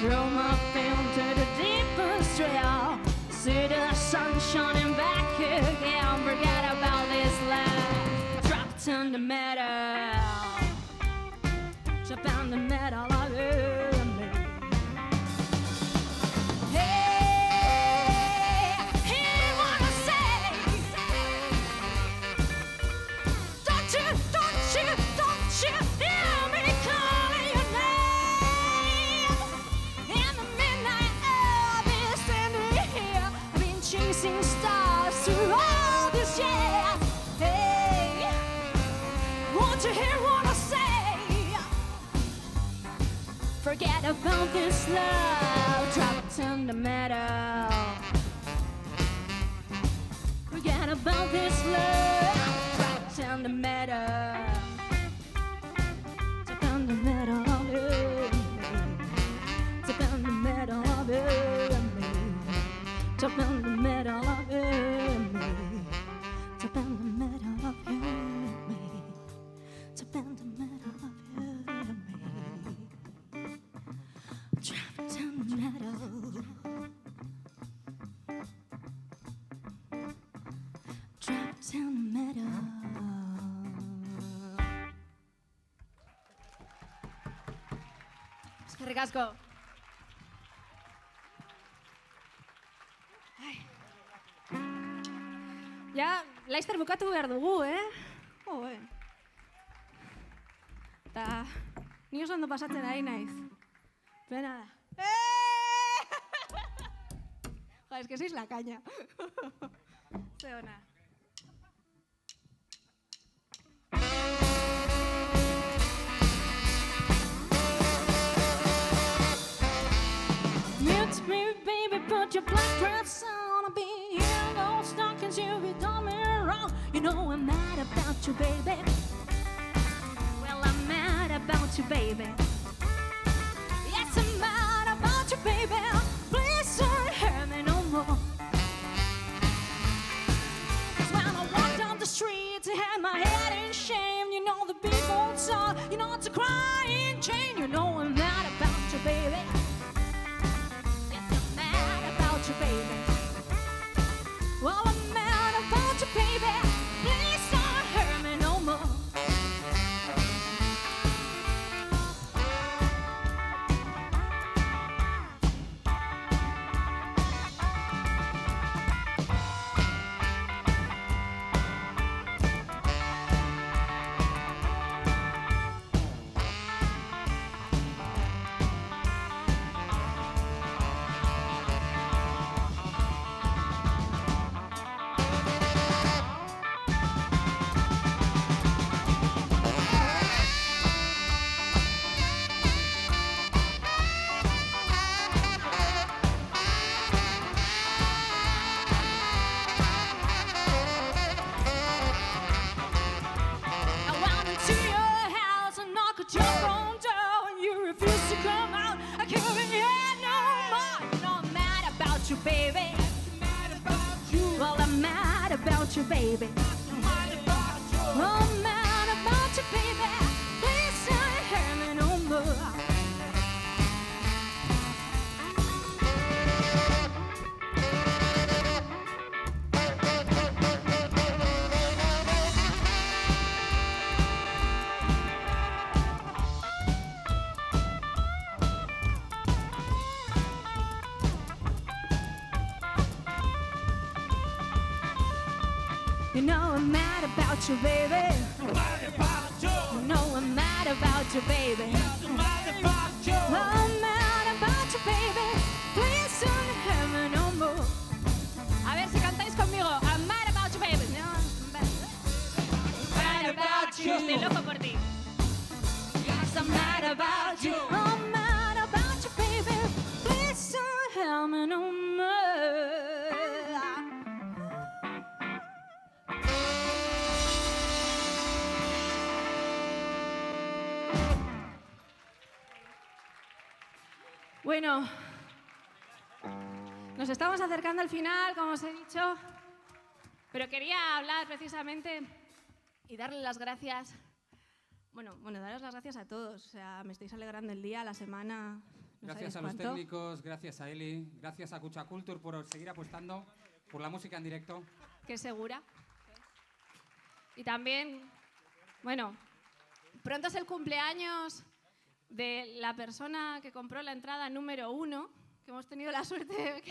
Throw my film to the deepest trail. See the sun shining back again. Forget about this land. Dropped in the metal. Drop in the metal of me. Hey, hear what I say. Don't you hear me calling your name? In the midnight hour, I've been standing here. I've been chasing stars through all this year. Hey, won't you hear what I say? Forget about this love, dropped in the meadow. Forget about this love, dropped in the meadow. Drop in the meadow of it. Drop in the meadow of it. Drop in the meadow of it. Drop in the meadow of it. Drop in the meadow of it. Trapped in the meadow. Trapped in the meadow. Eskerrik asko. Ay. Ja, laizter bukatu behar dugu, Eta, ni oso ondo pasatzen ari naiz. Pena da. Jo, es que sois la caña. Ze ona. Mute me, baby, put your black dress on. I'll be here, those stockings, you be done me wrong. You know I'm mad about you, baby. Well, I'm mad about you, baby. Yes, I'm mad about you, baby. Please don't hurt me no more. 'Cause when I walk down the street to have my head in shame, you know the people talk, you know it's a crying chain. You know I'm mad about you, baby. Yes, I'm mad about you, baby. Well, I'm mad about you, baby. Please don't hurt me no more. I went into your house and knocked at your front door and you refused to come out. I can't be here no more. You know I'm mad about you, baby. Well, I'm mad about you, baby. Well, I'm mad about you, baby. Please don't hurt me no more. You know I'm mad about you, baby. You know I'm mad about you, baby. Well, I'm mad about you, baby. Please don't hurt me no more. A ver si cantáis conmigo. I'm mad about you, baby. No, I'm mad about you. Estoy loco por ti. Yes, I'm mad about you. I'm mad about you, baby. Please don't hurt me no more. Bueno, nos estamos acercando al final, como os he dicho, pero quería hablar precisamente y darle las gracias, bueno, daros las gracias a todos, o sea, me estáis alegrando el día, la semana, no Gracias sabéis a los cuánto. técnicos, gracias a Eli, gracias a Cucha Culture por seguir apostando por la música en directo. Que es segura. Y también, bueno, pronto es el cumpleaños de la persona que compró la entrada número 1, que hemos tenido la suerte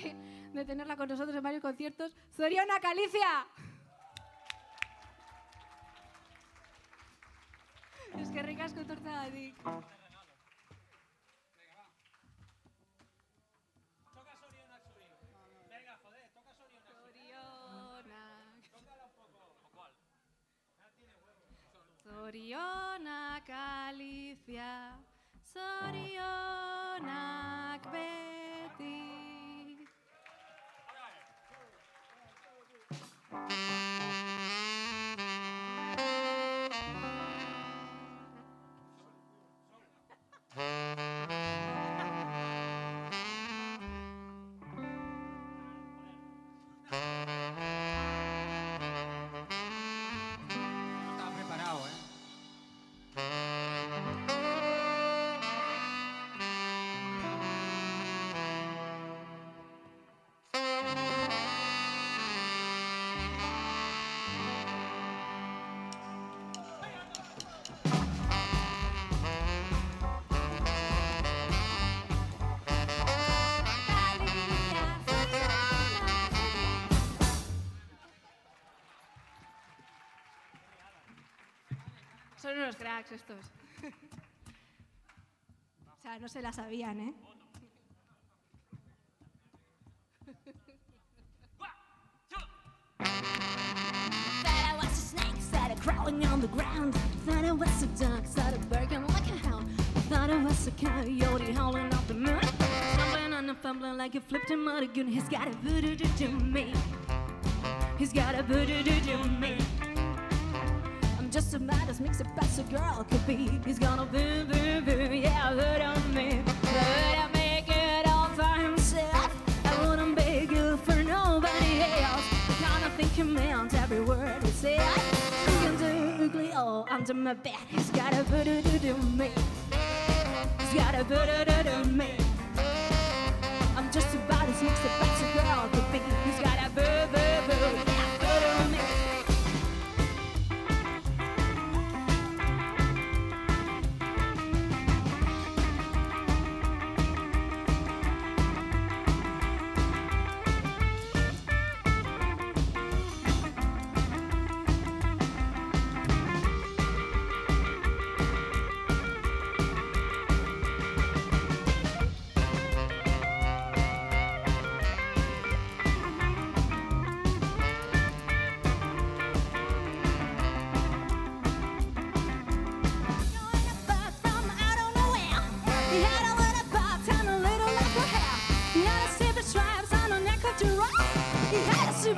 de tenerla con nosotros en varios conciertos, Zoriona Galicia. Es que ricasco tortagatik. Zorionak Galicia, zorionak beti. No estaba preparado, ¿eh? unos cracks estos. O sea, no se la sabían, ¿eh? Thought I was a snake, started crawling on the ground. Thought I was a dog, started barking like a hound. Thought I was a coyote howling up the moon. Stumbling and fumbling like a flipped mulligan. He's got a voodoo to me. He's got a voodoo to me. I'm just about as mixed up as a girl could be. He's gonna boo, boo, boo, yeah, voodoo me. But I make it all for himself. I wouldn't beg you for nobody else. I kinda think he meant every word he said. I'm too ugly all under my bed. He's got a voodoo to me. He's got a voodoo to me. I'm just about as mixed up as a girl could be. He's got a boo, boo, boo, yeah, voodoo me.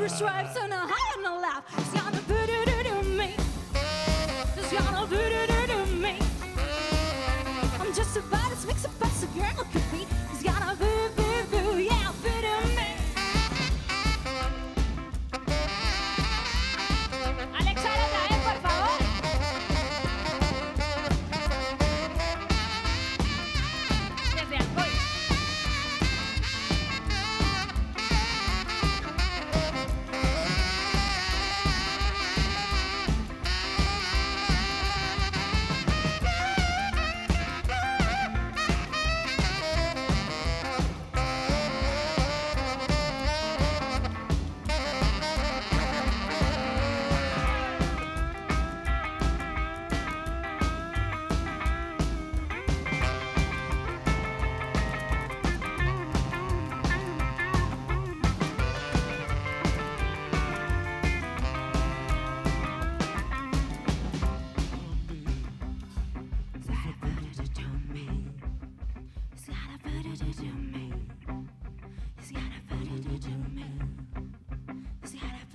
Stripes on a high and a left. He's gonna voodoo to me. He's gonna voodoo to me. I'm just about as mixed up as a girl could be. He's gonna boo, boo, boo, yeah, voodoo me. Alex, otra vez, por favor. Desde Alcoy. He's got a voodoo to me. He's got a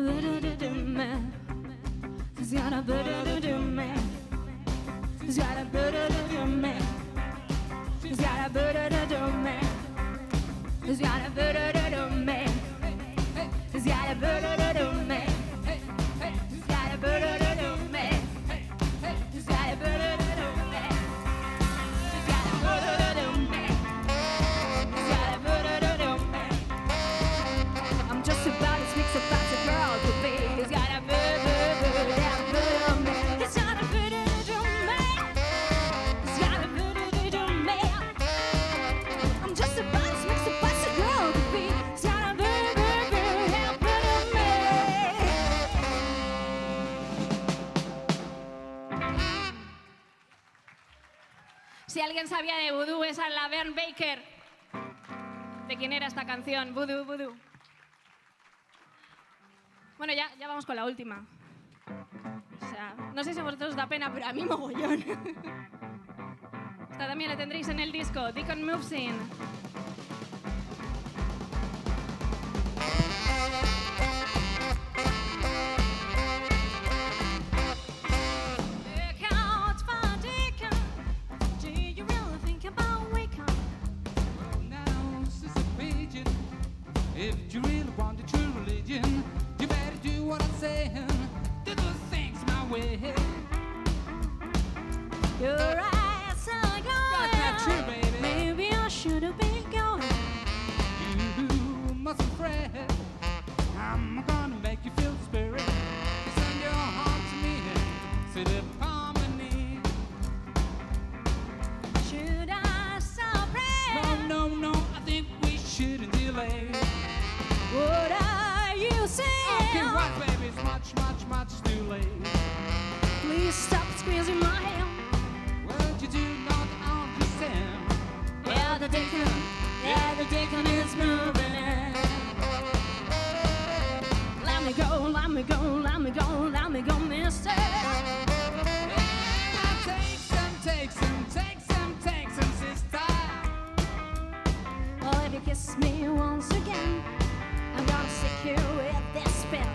voodoo to me. He's got a voodoo to me. He's got a voodoo to me. He's got a voodoo to me. He's got a voodoo to me. He's got a voodoo to me. He's got a voodoo to me. He's got a voodoo to me. He's got a voodoo to me. I'm just about as mixed up as a girl could be. He's got a voodoo to me. He's got a voodoo to me. He's got a voodoo to me. I'm just about as mixed up as a girl could be. He's got a voodoo to me. Si alguien sabía de vudú, esa es la Vern Baker. ¿De quién era esta canción? Vudú, vudú. Bueno, ya vamos con la última. O sea, no sé si a vosotros os da pena, pero a mí mogollón. Esta también la tendréis en el disco, Deacon Moves In. Look out for Deacon. Do you really think about Wiccan? Well, now, Sister Pigeon, if you really want the true religion, you better do what I'm saying. Do those things my way. Your eyes are Got that true, gone. baby. Maybe I should have been going. You mustn't fret. I'm gonna make you feel the spirit. Send your heart to me. Sit upon my knee. Should I stop me go, let me go, let me go, mister. Take some, sister. Well, if you kiss me once again, I'm gonna stick you with this spell.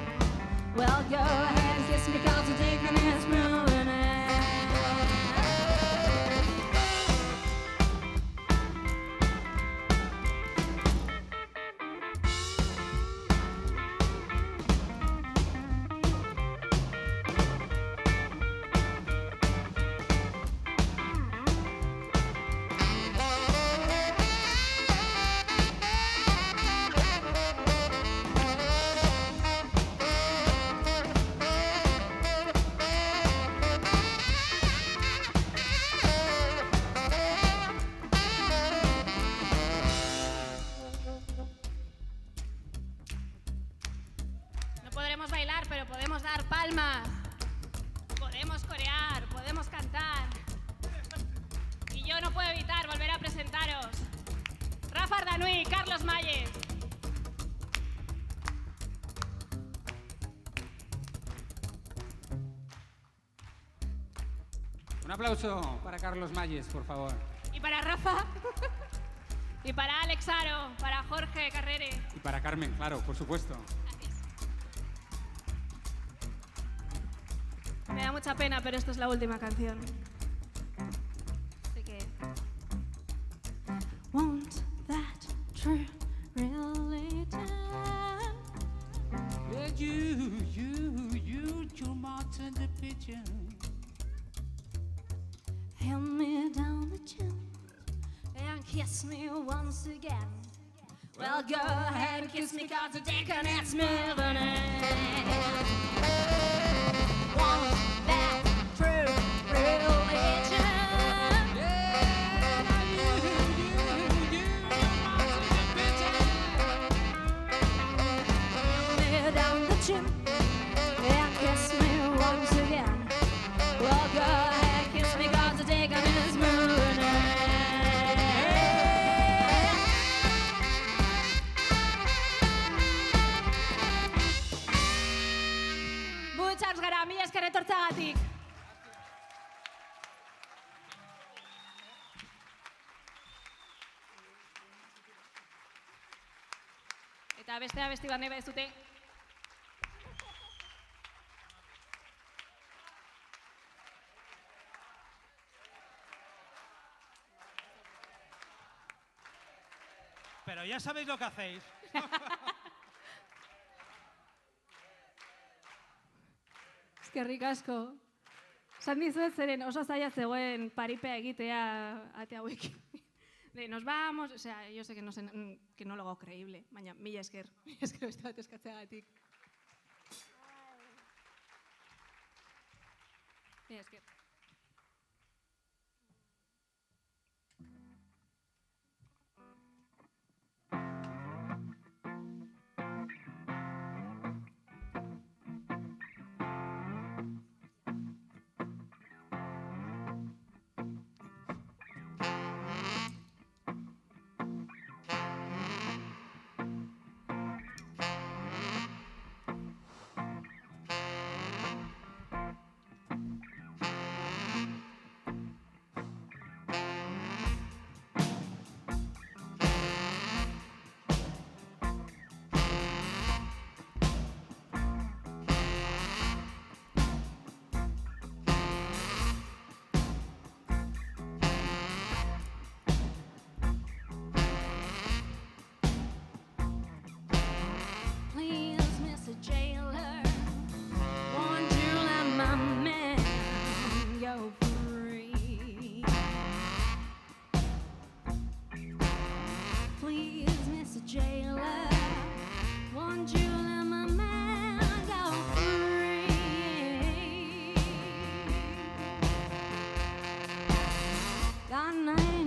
Well, go ahead and kiss me, cause the dick and it's moving in. No podremos bailar, pero podemos dar palmas. Podemos corear, podemos cantar. Y yo no puedo evitar volver a presentaros. Rafa Ardanuy, Carlos Mayes. Un aplauso para Carlos Mayes, por favor. Y para Rafa. Y para Alex Aro, para Jorge Carrere. Y para Carmen, claro, por supuesto. Me da mucha pena, pero esto es la última canción. Así que... Won't that true religion You mountain the pigeon. hand me down the chin and kiss me once again? Well, go ahead and kiss me, cause the dick and it's moving in. Won't that true religion hand me down the chin and kiss me once again? Well, go ahead, kiss me, cause the dick and it's moving in. Muchas gara, mila esker etortzagatik. Eta bestea besti bat nahi baduzue. Pero ya sabéis lo que hacéis. Eskerrik asko. Esan dizuet zeren oso zaila zegoen paripea egitea ate hauekin. De, nos vamos, o sea, yo sé que no lo hago creíble, baina mila esker beste bat eskatzeagatik. Mila esker.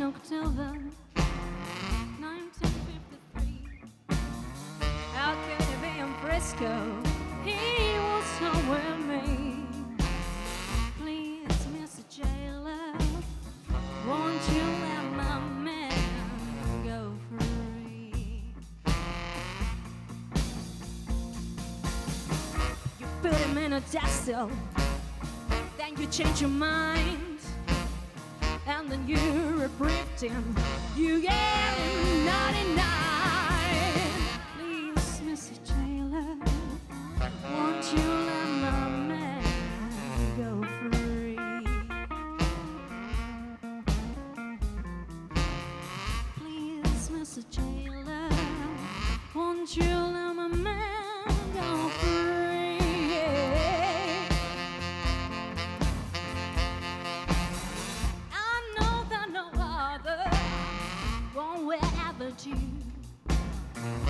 October 1953. How could he be in Frisco? He was somewhere me. Please, Mr. Jailer, won't you let my man go free? You put him in a death cell. Then you change your mind, and then you reprieved him. You gave him 99. Please, Mr. Taylor, won't you let my man go free? Please, Mr. Taylor, won't you let my man go free? I know that no other won't ever do,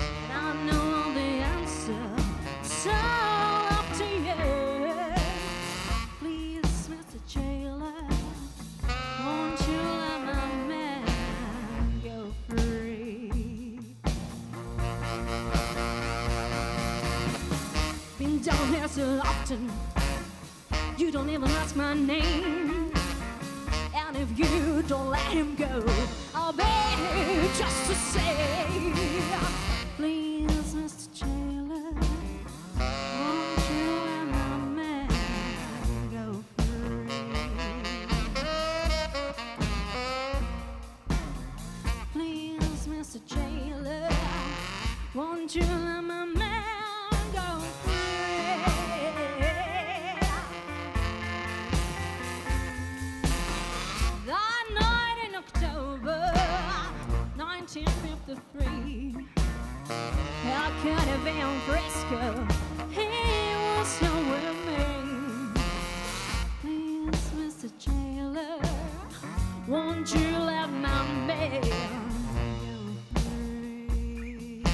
but I know all the answer. It's all up to you. Please, Mr. Taylor, won't you let my man go free? Been down here so often, you don't even ask my name. And if you don't let him go, I'll beg you just to say, please, Mr. Taylor, won't you let my man go free? Please, Mr. Taylor, won't you let my man go free? That night in October 1953, I could have been in Frisco. He was here with me. Please, Mr. Taylor, won't you let my man go free?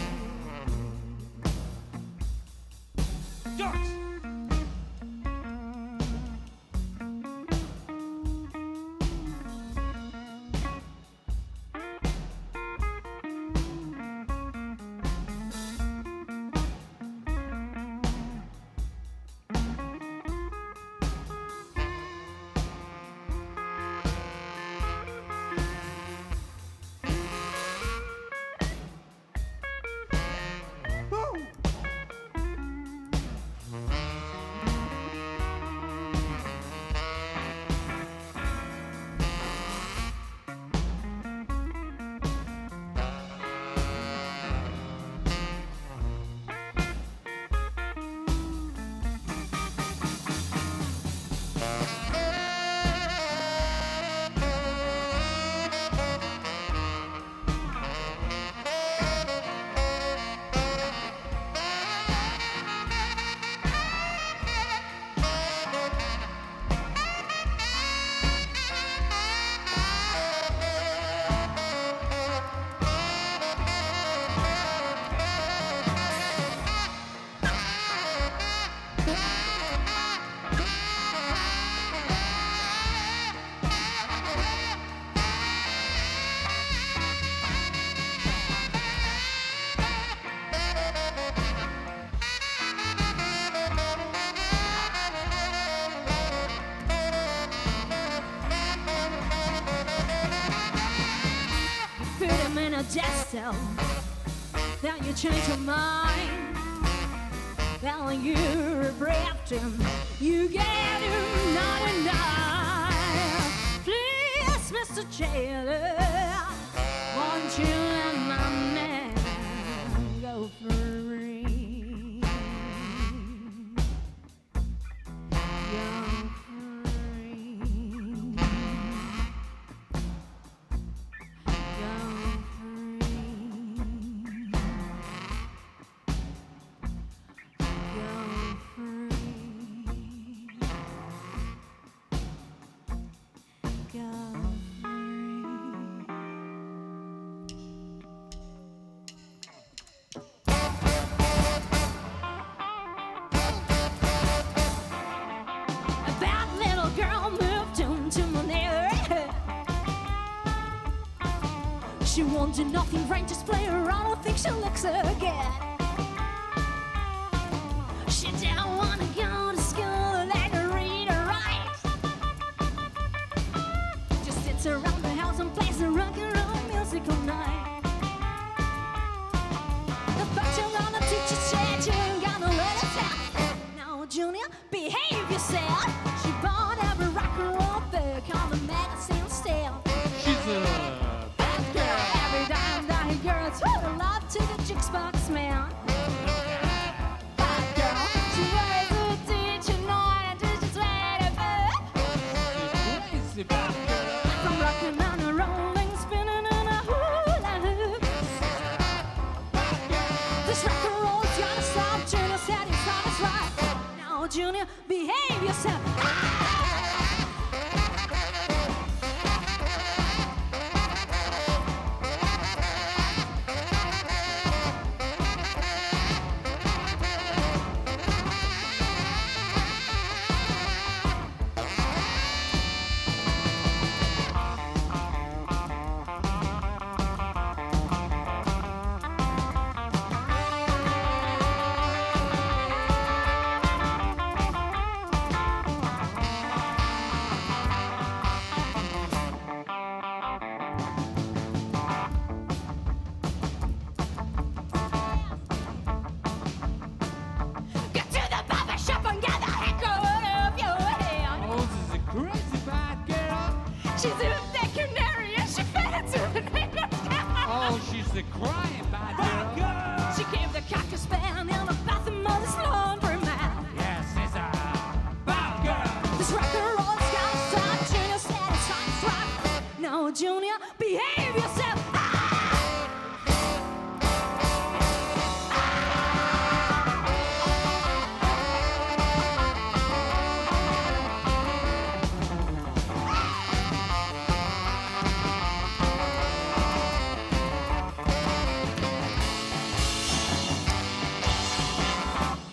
George! Death cell. Then you change your mind. Then you reprieved him. You gave him 99. Please, Mr. Taylor, won't you let my man go free? Go free. Go She won't do nothing right, just play around. I don't think she looks again. She don't wanna go to school and learn to read or write. Just sits around the house and plays the rock and roll music all night. The fortune gonna teach you straight, you ain't gonna let it out. Now Junior Bad girl. She gave the cock a span in the bathroom of this laundromat. Yes, she's a bad girl. This rock and roll sky stop. Junior said it's time to rock. Now, Junior, behave yourself.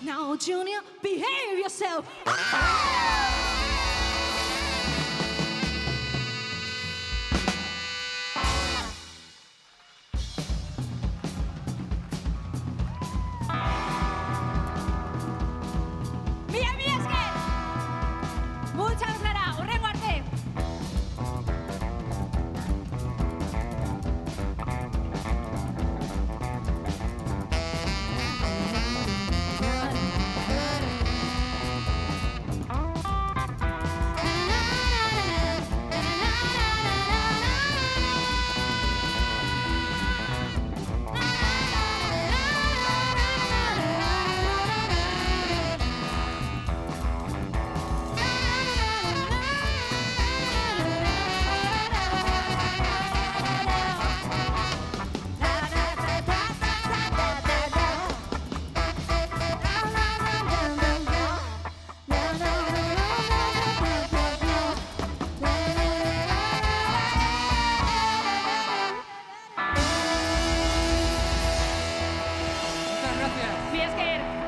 Now, Junior, behave yourself. Mila esker. Muchas gracias. Hurrengo arte. Muchas gracias. Mila esker.